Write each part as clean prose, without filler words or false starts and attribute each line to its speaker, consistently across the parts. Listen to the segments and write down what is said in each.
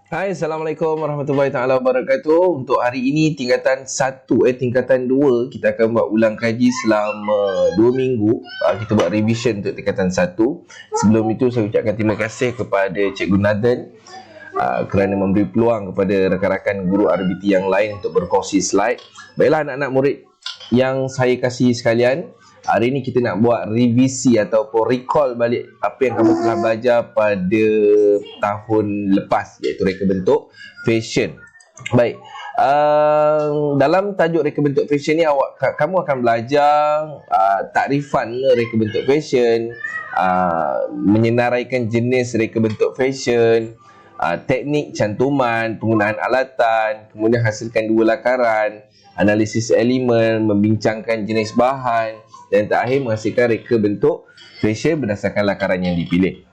Speaker 1: Hai, Assalamualaikum warahmatullahi taala wabarakatuh. Untuk hari ini tingkatan 1 tingkatan 2 kita akan buat ulang kaji selama 2 minggu. Kita buat revision untuk tingkatan 1. Sebelum itu saya ucapkan terima kasih kepada Cikgu Nathan kerana memberi peluang kepada rakan-rakan guru RBT yang lain untuk berkongsi slide. Baiklah anak-anak murid yang saya kasihi sekalian, hari ini kita nak buat revisi ataupun recall balik apa yang kamu telah belajar pada tahun lepas, iaitu reka bentuk fashion. Baik, dalam tajuk reka bentuk fashion ni kamu akan belajar takrifan reka bentuk fashion, menyenaraikan jenis reka bentuk fashion, teknik cantuman, penggunaan alatan, kemudian hasilkan dua lakaran, analisis elemen, membincangkan jenis bahan, dan terakhir menghasilkan reka bentuk fashion berdasarkan lakaran yang dipilih.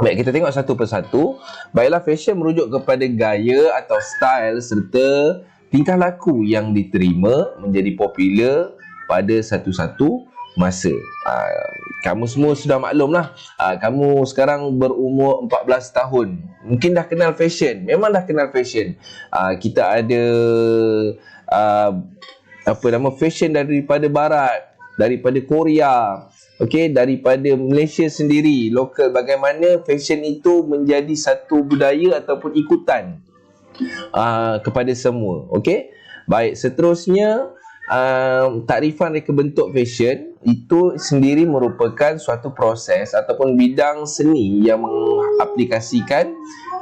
Speaker 1: Baik, kita tengok satu persatu. Baiklah, fashion merujuk kepada gaya atau style serta tingkah laku yang diterima menjadi popular pada satu-satu masa. Kamu semua sudah maklum lah, kamu sekarang berumur 14 tahun, mungkin dah kenal fashion. Memang dah kenal fashion. Kita ada fashion daripada barat, daripada Korea, okey, daripada Malaysia sendiri, lokal. Bagaimana fashion itu menjadi satu budaya ataupun ikutan kepada semua. Okey, baik, seterusnya takrifan reka bentuk fashion itu sendiri merupakan suatu proses ataupun bidang seni yang mengaplikasikan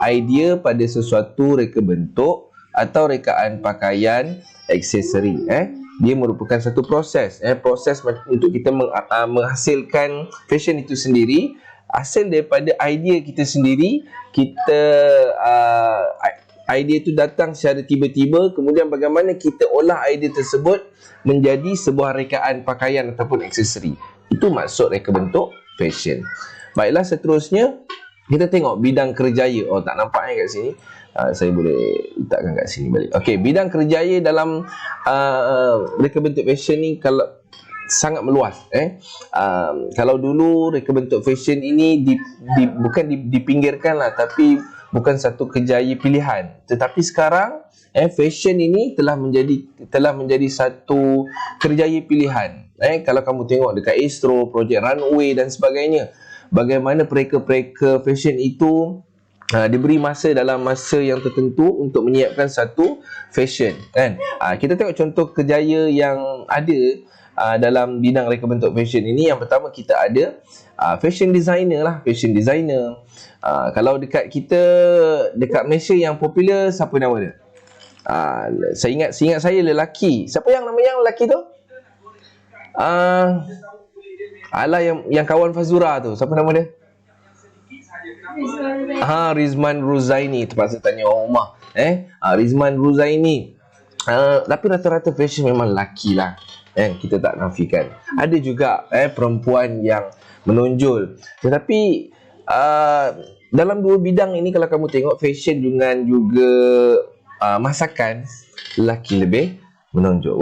Speaker 1: idea pada sesuatu reka bentuk atau rekaan pakaian, aksesori. Dia merupakan satu proses, proses untuk kita menghasilkan fashion itu sendiri, hasil daripada idea kita sendiri. Idea itu datang secara tiba-tiba, kemudian bagaimana kita olah idea tersebut menjadi sebuah rekaan pakaian ataupun aksesori. Itu maksud reka bentuk fashion. Baiklah, seterusnya kita tengok bidang kerjaya. Oh, tak nampak kat sini. Saya boleh letakkan kat sini balik. Okey, bidang kerjaya dalam reka bentuk fashion ni kalau sangat meluas. Kalau dulu reka bentuk fashion ini bukan dipinggirkan lah, tapi bukan satu kerjaya pilihan. Tetapi sekarang fashion ini telah menjadi satu kerjaya pilihan. Kalau kamu tengok dekat Astro, projek runway dan sebagainya, bagaimana pereka-pereka fashion itu diberi masa dalam masa yang tertentu untuk menyiapkan satu fashion, kan? Kita tengok contoh kerjaya yang ada dalam bidang reka bentuk fashion ini. Yang pertama kita ada fashion designer lah, fashion designer. Kalau dekat Malaysia yang popular, siapa nama dia? Seingat saya lelaki. Siapa yang nama yang lelaki tu? Yang kawan Fazura tu, siapa nama dia? Rizman Ruzaini. Terpaksa tanya orang rumah. Rizman Ruzaini. Tapi rata-rata fashion memang lelaki lah, kita tak nafikan. Ada juga perempuan yang menonjol. Tetapi dalam dua bidang ini, kalau kamu tengok fashion dengan juga masakan, lelaki lebih menonjol.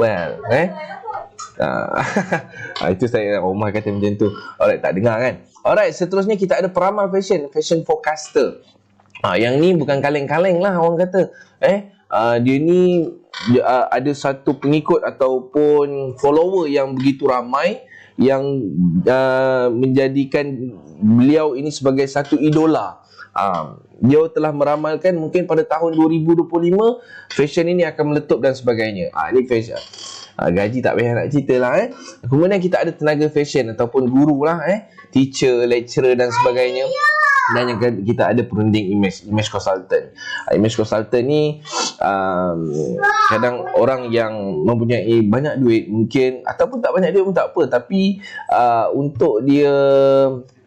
Speaker 1: Itu saya rumah kata macam tu. Alright, tak dengar kan? Alright, seterusnya kita ada peramal fashion, fashion forecaster. Yang ni bukan kaleng-kaleng lah orang kata. Dia ni ada satu pengikut ataupun follower yang begitu ramai, yang menjadikan beliau ini sebagai satu idola. Dia telah meramalkan mungkin pada tahun 2025 fashion ini akan meletup dan sebagainya. Ini fashion. Gaji tak payah nak cerita lah. Kemudian kita ada tenaga fashion ataupun guru lah, teacher, lecturer dan sebagainya. Dan yang kita ada perunding image consultant. Image consultant ni kadang orang yang mempunyai banyak duit mungkin, ataupun tak banyak duit pun tak apa, tapi untuk dia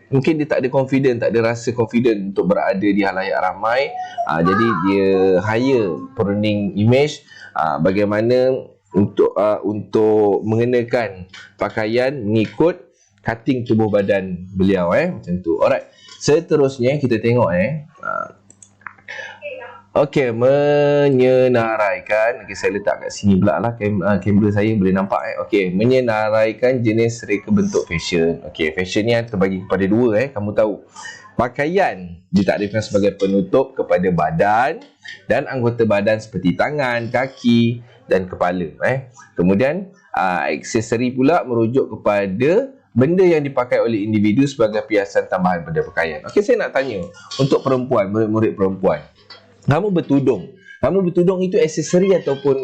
Speaker 1: mungkin dia tak ada confident, tak ada rasa confident untuk berada di halayak ramai. Jadi dia hire perunding image bagaimana untuk mengenakan pakaian mengikut cutting tubuh badan beliau, macam tu. Alright, seterusnya kita tengok Okey, menyenaraikan. Okey, saya letak kat sini pula lah kamera saya boleh nampak Okey, menyenaraikan jenis reka bentuk fashion. Okey, fashion ni terbagi kepada dua kamu tahu. Pakaian ditakdirkan sebagai penutup kepada badan dan anggota badan seperti tangan, kaki dan kepala Kemudian aksesori pula merujuk kepada benda yang dipakai oleh individu sebagai hiasan tambahan pada pakaian. Okey, saya nak tanya untuk perempuan, murid-murid perempuan. Kamu bertudung itu aksesori ataupun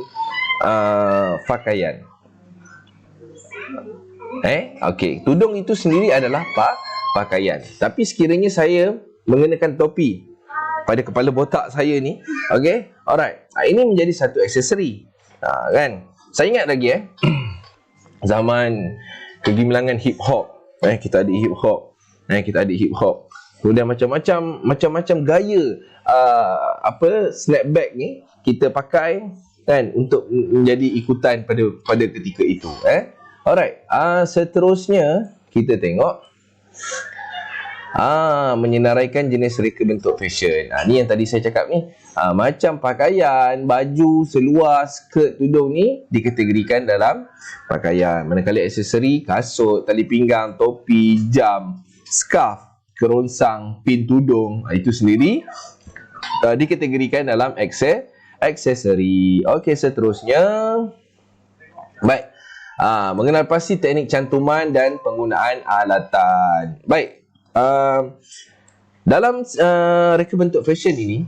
Speaker 1: pakaian? Okey, tudung itu sendiri adalah pakaian. Tapi sekiranya saya mengenakan topi pada kepala botak saya ni, okey, alright, ini menjadi satu aksesori. Kan? Saya ingat lagi zaman kegemilangan hip hop. Kita ada hip hop. Kemudian macam-macam gaya snapback ni kita pakai kan untuk menjadi ikutan pada ketika itu alright, seterusnya kita tengok menyenaraikan jenis reka bentuk fashion. Ni yang tadi saya cakap ni, macam pakaian, baju, seluar, skirt, tudung ni dikategorikan dalam pakaian. Manakala aksesori, kasut, tali pinggang, topi, jam, scarf, kerongsang, pin tudung, itu sendiri dikategorikan dalam aksesori. Okey, seterusnya baik, mengenal pasti teknik cantuman dan penggunaan alatan. Baik, dalam reka bentuk fashion ini,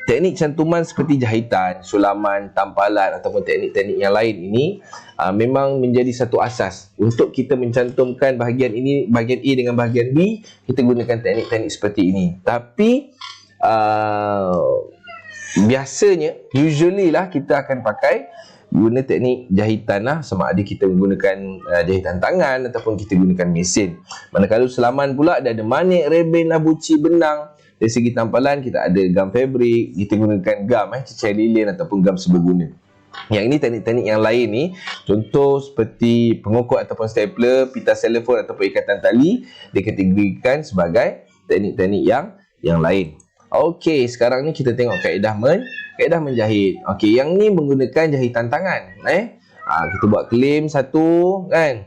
Speaker 1: teknik cantuman seperti jahitan, sulaman, tampalan ataupun teknik-teknik yang lain ini memang menjadi satu asas untuk kita mencantumkan bahagian ini, bahagian A dengan bahagian B. Kita gunakan teknik-teknik seperti ini. Tapi biasanya, usually lah kita akan guna teknik jahitan lah, sama ada kita menggunakan jahitan tangan ataupun kita gunakan mesin. Manakala sulaman pula ada manik, reben, labuci, benang. Dari segi tampalan kita ada gam fabrik, kita gunakan gam cecair lilin ataupun gam seberguna. Yang ini teknik-teknik yang lain ni, contoh seperti pengukur ataupun stapler, pita telefon ataupun ikatan tali dikategorikan sebagai teknik-teknik yang lain. Okey, sekarang ni kita tengok kaedah menjahit. Okey, yang ni menggunakan jahitan tangan. Kita buat claim satu kan.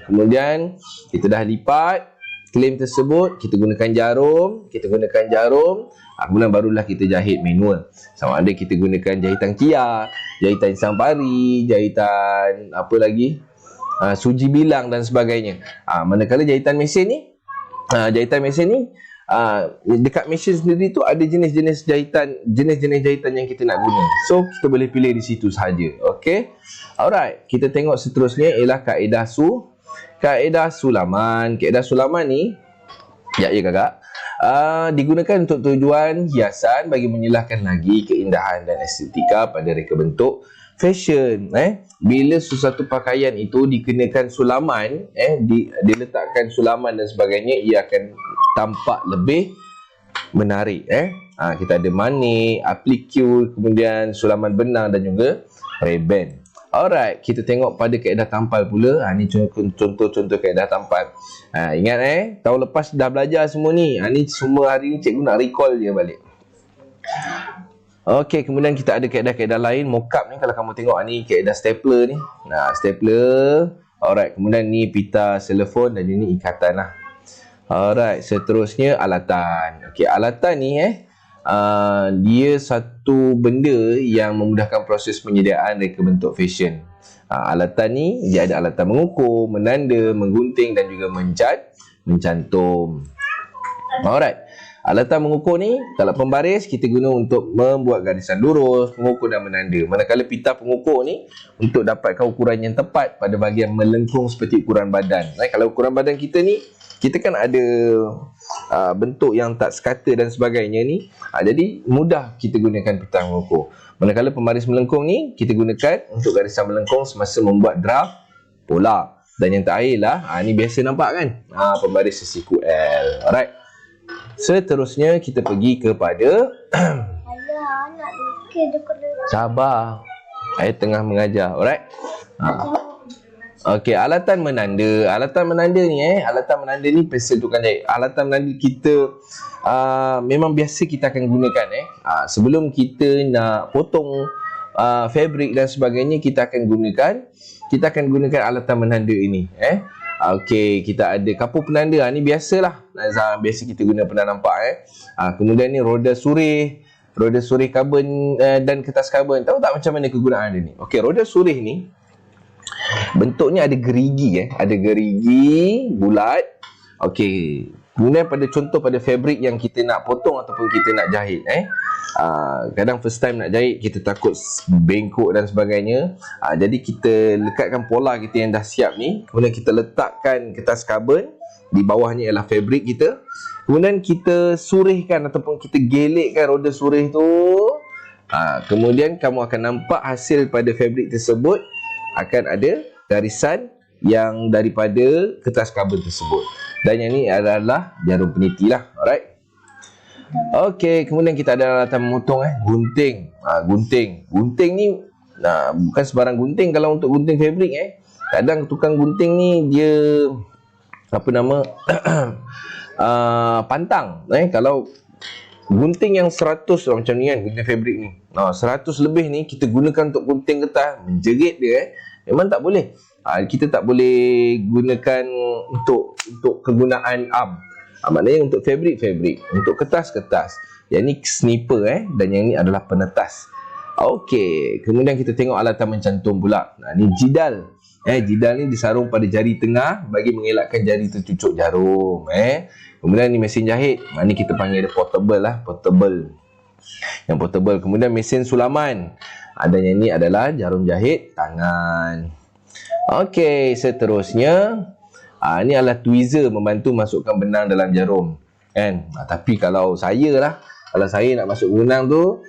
Speaker 1: Kemudian kita dah lipat claim tersebut, kita gunakan jarum. Kemudian barulah kita jahit manual. Sama ada kita gunakan jahitan kia, jahitan sampari, jahitan apa lagi? Suji bilang dan sebagainya. Manakala jahitan mesin ni, dekat mesin sendiri tu ada jenis-jenis jahitan yang kita nak guna. So kita boleh pilih di situ sahaja. Okey. Alright, kita tengok seterusnya ialah kaedah sulaman. Kaedah sulaman ni kakak, digunakan untuk tujuan hiasan bagi menyilahkan lagi keindahan dan estetika pada reka bentuk fashion. Bila sesuatu pakaian itu dikenakan sulaman, diletakkan sulaman dan sebagainya, ia akan tampak lebih menarik. Kita ada manik, aplikul, kemudian sulaman benang dan juga reben. Alright, kita tengok pada kaedah tampal pula. Ni contoh-contoh kaedah tampal. Ingat tahun lepas dah belajar semua ni. Ni semua hari ni cikgu nak recall je balik. Okey, kemudian kita ada kaedah-kaedah lain. Mockup ni kalau kamu tengok ni kaedah stapler ni. Stapler. Alright, kemudian ni pita telefon dan ini ikatan lah. Alright, seterusnya alatan. Okey, alatan ni dia satu benda yang memudahkan proses penyediaan reka bentuk fashion. Alatan ni dia ada alatan mengukur, menanda, menggunting dan juga mencantum. Alright. Alatan mengukur ni, kalau pembaris kita guna untuk membuat garisan lurus, mengukur dan menanda. Manakala pita pengukur ni untuk dapatkan ukuran yang tepat pada bahagian melengkung seperti ukuran badan. Kalau ukuran badan kita ni, kita kan ada bentuk yang tak sekata dan sebagainya ni. Jadi mudah kita gunakan pita mengukur. Manakala pembaris melengkung ni, kita gunakan untuk garisan melengkung semasa membuat draft pola. Dan yang terakhir lah, ni biasa nampak kan? Pembaris sesiku L. Alright. Seterusnya kita pergi kepada sabar. Saya tengah mengajar. Alright. Okey, alatan menanda. Alatan menanda ni pensel tukang jahit. Alatan menanda kita memang biasa kita akan gunakan sebelum kita nak potong fabric dan sebagainya, kita akan gunakan alatan menanda ini Okey, kita ada kapur penanda. Ni biasalah. Biasa kita guna, pernah nampak kemudian ni roda surih karbon dan kertas karbon. Tahu tak macam mana kegunaan dia ni? Okey, roda surih ni bentuknya ada gerigi ada gerigi bulat. Okey, kemudian pada fabric yang kita nak potong ataupun kita nak jahit kadang first time nak jahit kita takut bengkok dan sebagainya. Jadi kita lekatkan pola kita yang dah siap ni, kemudian kita letakkan kertas karbon, di bawahnya ialah fabric kita, kemudian kita surihkan ataupun kita gelekkan roda surih tu. Kemudian kamu akan nampak hasil pada fabric tersebut akan ada garisan yang daripada kertas karbon tersebut. Dan yang ni adalah jarum peniti lah. Alright. Okey, kemudian kita ada alatan memotong gunting. Gunting ni bukan sebarang gunting kalau untuk gunting fabric Kadang tukang gunting ni dia pantang. Kalau gunting yang 100 macam ni gunting fabric ni. 100 lebih ni kita gunakan untuk gunting kertas, menjerit dia memang tak boleh. Kita tak boleh gunakan untuk kegunaan arm. Maknanya untuk fabric, untuk kertas. Yang ni sniper dan yang ni adalah penetas. Okey, kemudian kita tengok alatan mencantum pula. Ni jidal. Jidal ni disarung pada jari tengah bagi mengelakkan jari tercucuk jarum. Kemudian ni mesin jahit. Ni kita panggil dia portable portable. Yang portable. Kemudian mesin sulaman. Dan yang ni adalah jarum jahit tangan. Okey, seterusnya ni adalah tweezer, membantu masukkan benang dalam jarum tapi kalau saya nak masuk benang tu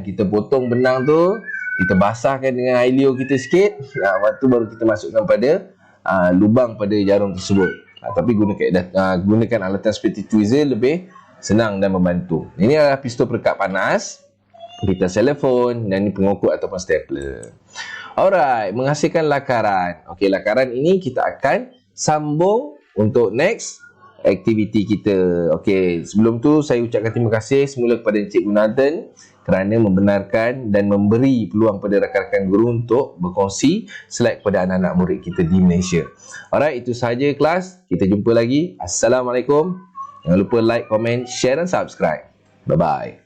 Speaker 1: kita potong benang tu, kita basahkan dengan air liur kita sikit, lepas tu baru kita masukkan pada lubang pada jarum tersebut. Tapi gunakan alatan seperti tweezer lebih senang dan membantu. Ini adalah pistol perekat panas, pita telefon, dan ini pengukur ataupun stapler. Alright, menghasilkan lakaran. Okey, lakaran ini kita akan sambung untuk next aktiviti kita. Okey, sebelum tu saya ucapkan terima kasih semula kepada Encik Nathan kerana membenarkan dan memberi peluang pada rakan-rakan guru untuk berkongsi slide kepada anak-anak murid kita di Malaysia. Alright, itu sahaja kelas. Kita jumpa lagi. Assalamualaikum. Jangan lupa like, komen, share dan subscribe. Bye-bye.